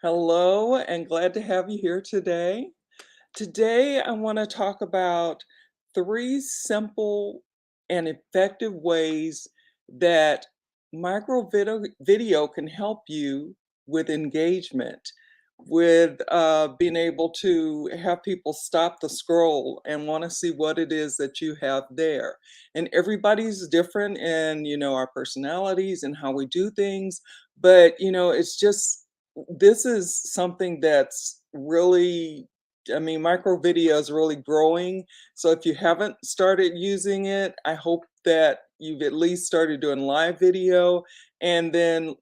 Hello, and glad to have you here today. Today, I want to talk about three simple and effective ways that video can help you with engagement, with being able to have people stop the scroll and want to see what it is that you have there. And everybody's different in, our personalities and how we do things, but, it's just this is something that's really, I mean, micro video is really growing. So if you haven't started using it, I hope that you've at least started doing live video. And then,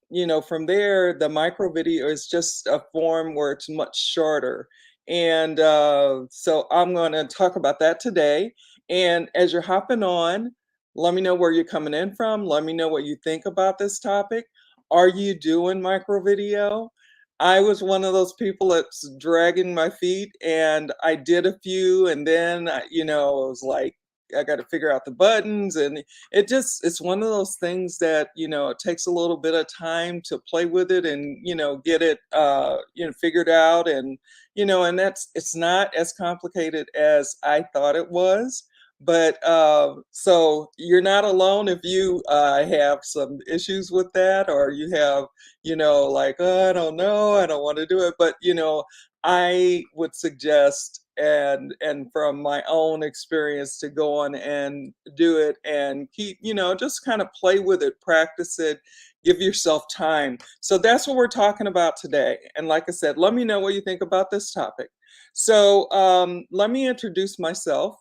from there, the micro video is just a form where it's much shorter. And so I'm going to talk about that today. And as you're hopping on, let me know where you're coming in from. Let me know what you think about this topic. Are you doing micro video? I was one of those people that's dragging my feet, and I did a few, and then, I was like, I got to figure out the buttons, and it's one of those things that, it takes a little bit of time to play with it and, get it, figured out. And, and it's not as complicated as I thought it was. But so you're not alone if you have some issues with that, or you have like, oh, I don't know, I don't want to do it. But, I would suggest, and from my own experience, to go on and do it and keep, just kind of play with it, practice it, give yourself time. So that's what we're talking about today. And like I said, let me know what you think about this topic. So let me introduce myself.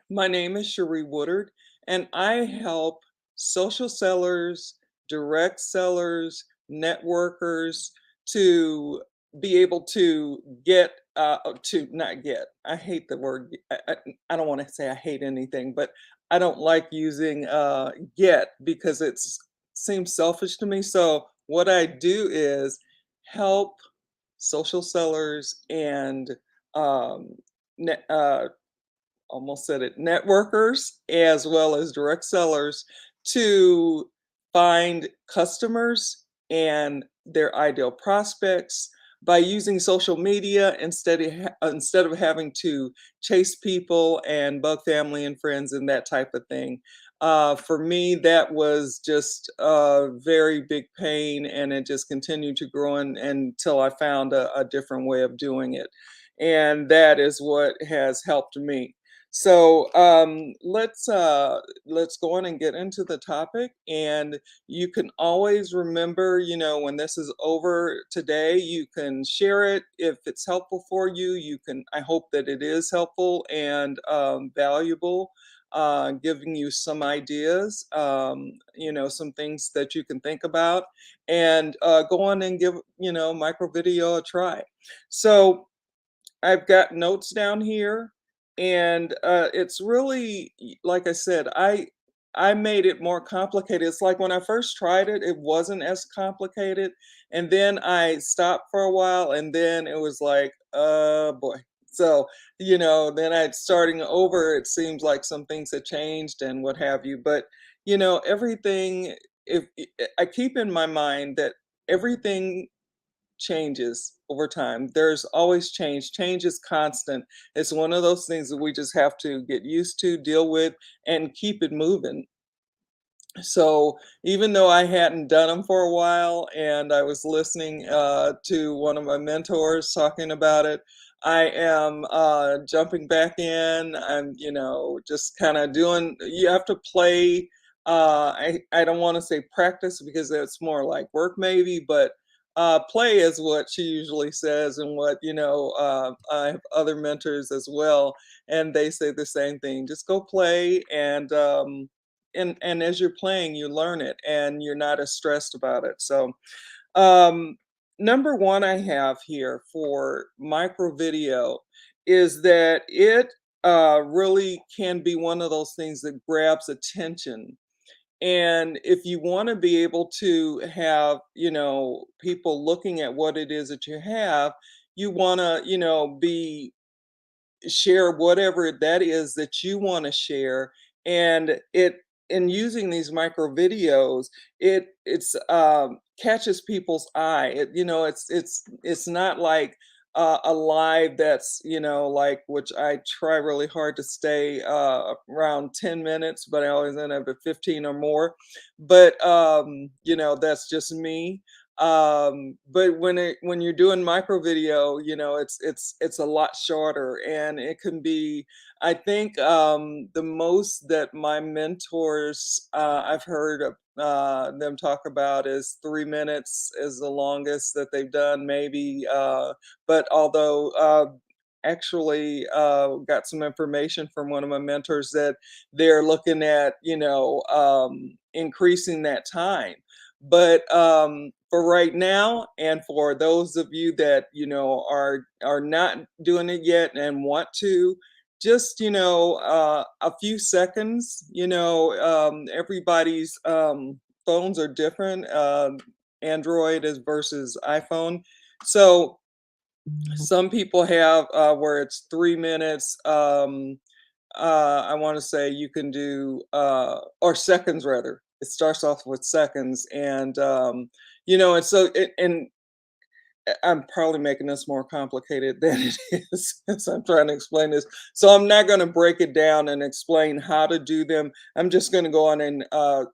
My name is Cherie Woodard, and I help social sellers, direct sellers, networkers to be able to get, to not get, I hate the word, I don't want to say I hate anything, but I don't like using get because seems selfish to me. So what I do is help social sellers and um, net, almost said it, networkers as well as direct sellers to find customers and their ideal prospects by using social media instead of having to chase people and bug family and friends and that type of thing. For me, that was just a very big pain, and it just continued to grow until I found a different way of doing it. And that is what has helped me. So let's go on and get into the topic. And you can always remember, when this is over today, you can share it if it's helpful for you. You can. I hope that it is helpful and valuable, giving you some ideas, some things that you can think about, and go on and give micro video a try. So I've got notes down here, and it's really, like I said, I made it more complicated. It's like when I first tried it, it wasn't as complicated, and then I stopped for a while, and then it was like, boy. So, then I starting over. It seems like some things had changed and what have you, but everything. If I keep in my mind that everything changes over time. There's always change. Change is constant. It's one of those things that we just have to get used to, deal with, and keep it moving. So even though I hadn't done them for a while, and I was listening to one of my mentors talking about it, I am jumping back in. I'm, just kind of doing. You have to play. I don't want to say practice because it's more like work maybe, but play is what she usually says, and what I have other mentors as well, and they say the same thing. Just go play, and as you're playing, you learn it, and you're not as stressed about it. So um number one I have here for micro video is that it really can be one of those things that grabs attention. And if you want to be able to have, people looking at what it is that you have, you want to, be share whatever that is that you want to share. And it in using these micro videos, it's catches people's eye. It's not like a live that's, like, which I try really hard to stay around 10 minutes, but I always end up at 15 or more. But that's just me. But when you're doing micro video, it's a lot shorter, and it can be, I think, the most that my mentors, I've heard of them talk about, is 3 minutes is the longest that they've done, maybe. But although actually got some information from one of my mentors that they're looking at, increasing that time. But for right now, and for those of you that are not doing it yet and want to, just a few seconds. Everybody's phones are different. Android is versus iPhone. So some people have where it's 3 minutes. I want to say you can do or seconds rather. It starts off with seconds, and and so and I'm probably making this more complicated than it is as I'm trying to explain this. So I'm not going to break it down and explain how to do them. I'm just going to go on and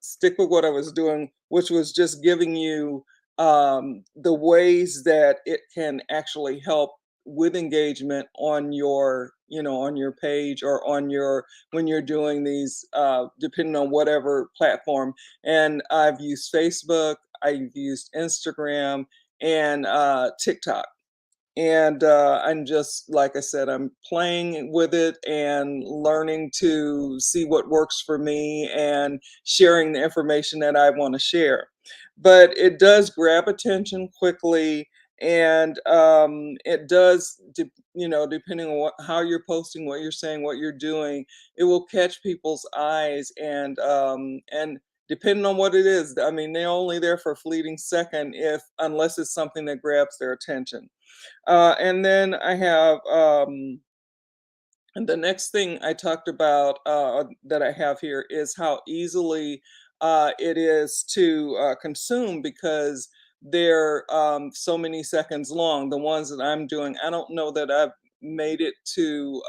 stick with what I was doing, which was just giving you the ways that it can actually help with engagement on your, on your page, or on your, when you're doing these, depending on whatever platform. And I've used Facebook, I've used Instagram, and TikTok. And I'm just, like I said, I'm playing with it and learning to see what works for me, and sharing the information that I want to share. But it does grab attention quickly, and it does, depending on how you're posting, what you're saying, what you're doing, it will catch people's eyes, and depending on what it is, I mean, they're only there for a fleeting second, if unless it's something that grabs their attention. And then I have and the next thing I talked about, that I have here, is how easily it is to consume, because they're so many seconds long. The ones that I'm doing, I don't know that I've made it to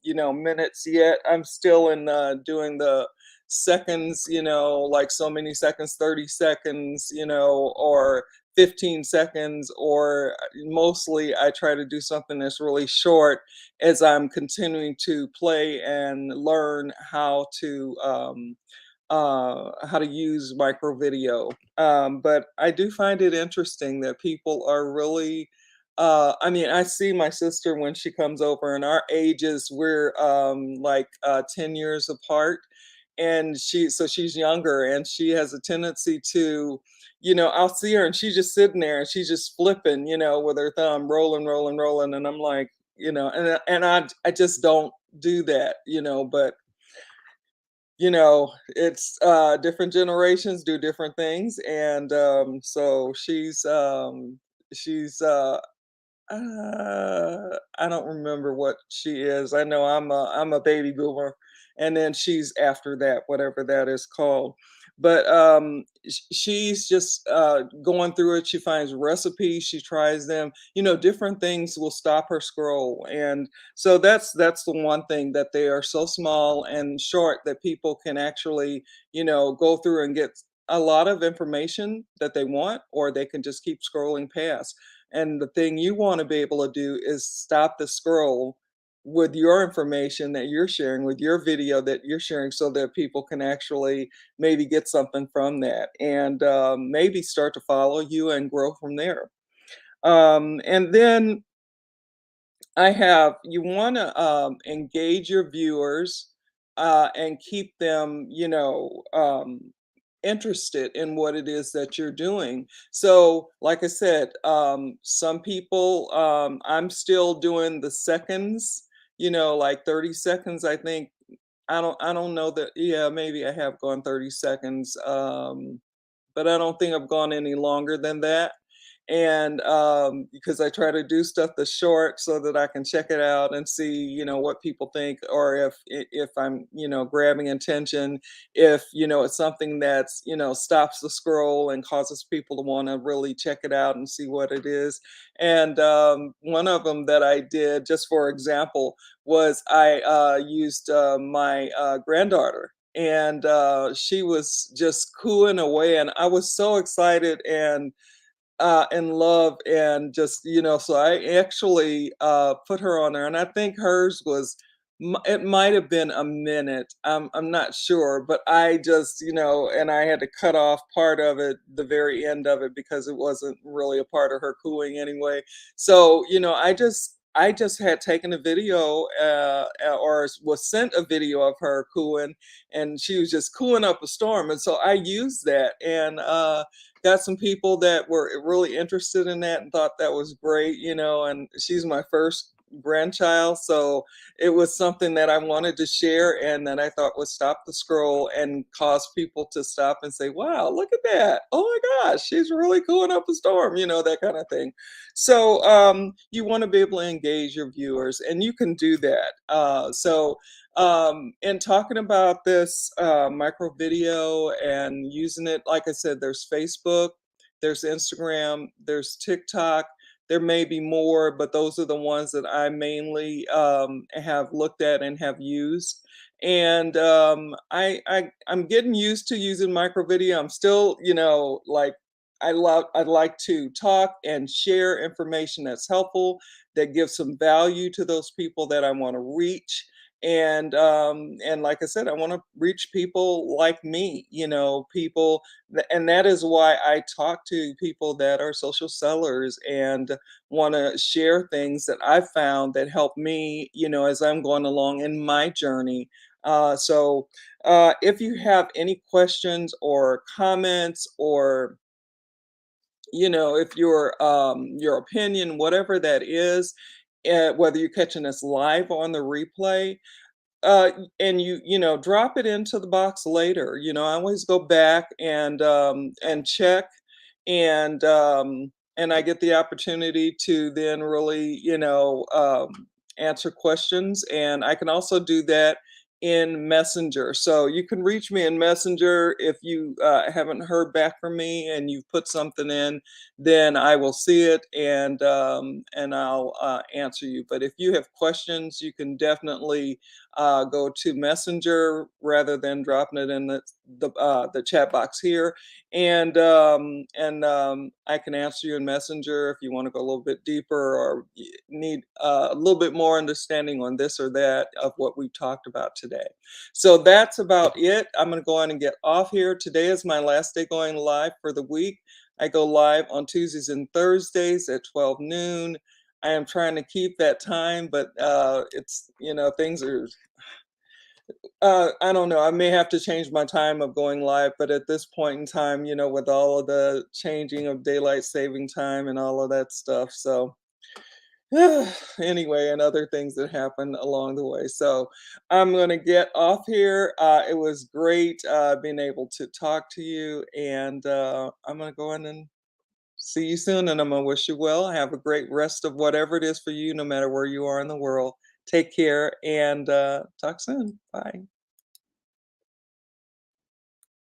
minutes yet. I'm still in doing the seconds, like so many seconds, 30 seconds, or 15 seconds, or mostly I try to do something that's really short, as I'm continuing to play and learn how to use micro video. But I do find it interesting that people are really. I mean, I see my sister when she comes over, and our ages, we're like 10 years apart, and she's younger, and she has a tendency to, I'll see her and she's just sitting there and she's just flipping, with her thumb, rolling, rolling, rolling, and I'm like, and I just don't do that, but it's different generations do different things, and so she's I don't remember what she is. I know I'm a baby boomer, and then she's after that, whatever that is called. But she's just going through it. She finds recipes, she tries them. Different things will stop her scroll, and so that's the one thing, that they are so small and short that people can actually, go through and get a lot of information that they want, or they can just keep scrolling past. And the thing you want to be able to do is stop the scroll with your information that you're sharing, with your video that you're sharing, so that people can actually maybe get something from that, and maybe start to follow you and grow from there. And then you want to engage your viewers, and keep them, interested in what it is that you're doing. So, like I said, some people, I'm still doing the seconds, like 30 seconds, I think. I don't know that, yeah, maybe I have gone 30 seconds, but I don't think I've gone any longer than that. and because I try to do stuff that's short so that I can check it out and see, what people think, or if I'm, grabbing attention, if it's something that's stops the scroll and causes people to want to really check it out and see what it is. And one of them that I did, just for example, was I used my granddaughter. And she was just cooing away, and I was so excited and in love, and just so I actually put her on there, and I think hers was it might have been a minute. I'm not sure, but I just and I had to cut off part of it, the very end of it, because it wasn't really a part of her cooing anyway. So I just had taken a video, or was sent a video of her cooing, and she was just cooing up a storm, and so I used that, and got some people that were really interested in that and thought that was great, and she's my first grandchild, so it was something that I wanted to share and that I thought would stop the scroll and cause people to stop and say, wow, look at that. Oh my gosh, she's really cooling up a storm, that kind of thing. So you want to be able to engage your viewers, and you can do that. In talking about this micro video and using it, like I said, there's Facebook, there's Instagram, there's TikTok. There may be more, but those are the ones that I mainly have looked at and have used. And I'm getting used to using micro video. I'm still, like I'd like to talk and share information that's helpful, that gives some value to those people that I want to reach. And like I said, I want to reach people like me, people, and that is why I talk to people that are social sellers and want to share things that I've found that help me, as I'm going along in my journey. If you have any questions or comments, or if your opinion, whatever that is, whether you're catching us live on the replay, and drop it into the box later. I always go back and check, and I get the opportunity to then really, answer questions, and I can also do that in Messenger. So you can reach me in Messenger if you haven't heard back from me and you've put something in, then I will see it, and I'll answer you. But if you have questions, you can definitely go to Messenger rather than dropping it in the chat box here, and I can answer you in Messenger if you want to go a little bit deeper, or need a little bit more understanding on this or that of what we talked about today. So that's about it. I'm going to go on and get off here. Today is my last day going live for the week. I go live on Tuesdays and Thursdays at 12 noon. I am trying to keep that time, but it's things are I don't know. I may have to change my time of going live, but at this point in time, with all of the changing of daylight saving time and all of that stuff, so anyway, and other things that happen along the way. So I'm gonna get off here. It was great being able to talk to you, and I'm gonna go in and see you soon, and I'm gonna wish you well. Have a great rest of whatever it is for you, no matter where you are in the world. Take care, and talk soon. Bye.